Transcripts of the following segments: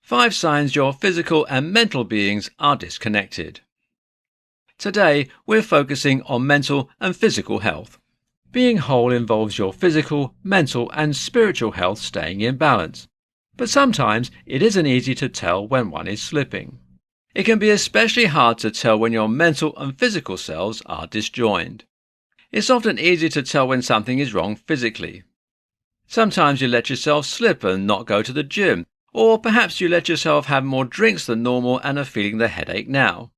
5 signs your physical and mental beings are disconnected. Today, we're focusing on mental and physical health. Being whole involves your physical, mental and spiritual health staying in balance. But sometimes it isn't easy to tell when one is slipping. It can be especially hard to tell when your mental and physical selves are disjoined. It's often easy to tell when something is wrong physically. Sometimes you let yourself slip and not go to the gym, or perhaps you let yourself have more drinks than normal and are feeling the headache now.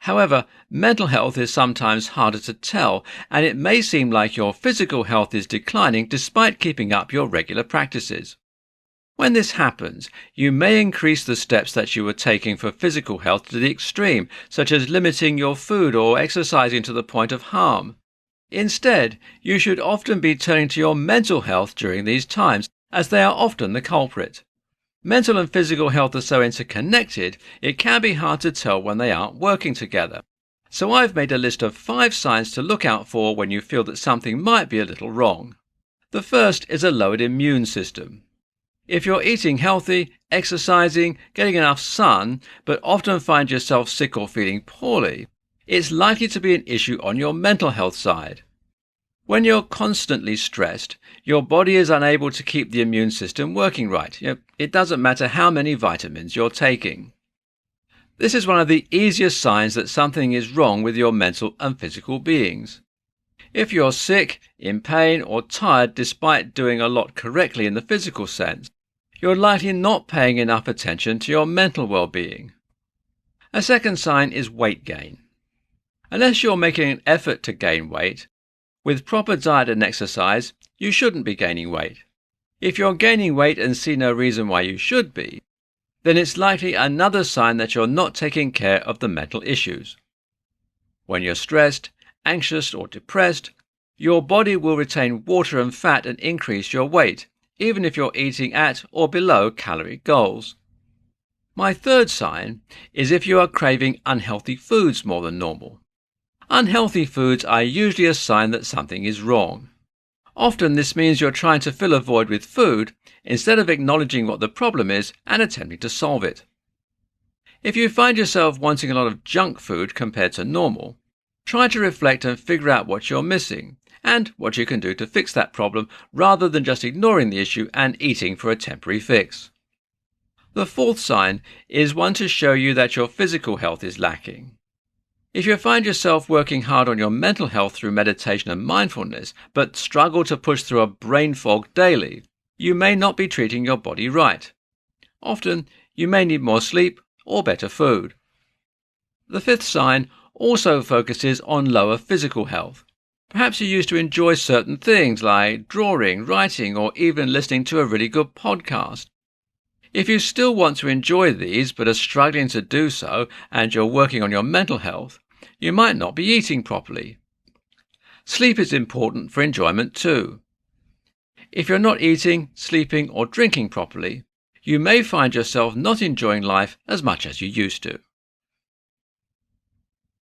However, mental health is sometimes harder to tell, and it may seem like your physical health is declining despite keeping up your regular practices. When this happens, you may increase the steps that you were taking for physical health to the extreme, such as limiting your food or exercising to the point of harm. Instead, you should often be turning to your mental health during these times, as they are often the culprit. Mental and physical health are so interconnected, it can be hard to tell when they aren't working together. So I've made a list of 5 signs to look out for when you feel that something might be a little wrong. The first is a lowered immune system. If you're eating healthy, exercising, getting enough sun, but often find yourself sick or feeling poorly, it's likely to be an issue on your mental health side. When you're constantly stressed, your body is unable to keep the immune system working right. It doesn't matter how many vitamins you're taking. This is one of the easiest signs that something is wrong with your mental and physical beings. If you're sick, in pain, or tired despite doing a lot correctly in the physical sense, you're likely not paying enough attention to your mental well-being. A second sign is weight gain. Unless you're making an effort to gain weight, with proper diet and exercise, you shouldn't be gaining weight. If you're gaining weight and see no reason why you should be, then it's likely another sign that you're not taking care of the mental issues. When you're stressed, anxious or depressed, your body will retain water and fat and increase your weight, even if you're eating at or below calorie goals. My third sign is if you are craving unhealthy foods more than normal. Unhealthy foods are usually a sign that something is wrong. Often this means you're trying to fill a void with food instead of acknowledging what the problem is and attempting to solve it. If you find yourself wanting a lot of junk food compared to normal, try to reflect and figure out what you're missing and what you can do to fix that problem rather than just ignoring the issue and eating for a temporary fix. The fourth sign is one to show you that your physical health is lacking. If you find yourself working hard on your mental health through meditation and mindfulness, but struggle to push through a brain fog daily, you may not be treating your body right. Often, you may need more sleep or better food. The fifth sign also focuses on lower physical health. Perhaps you used to enjoy certain things like drawing, writing, or even listening to a really good podcast. If you still want to enjoy these but are struggling to do so and you're working on your mental health, you might not be eating properly. Sleep is important for enjoyment too. If you're not eating, sleeping or drinking properly, you may find yourself not enjoying life as much as you used to.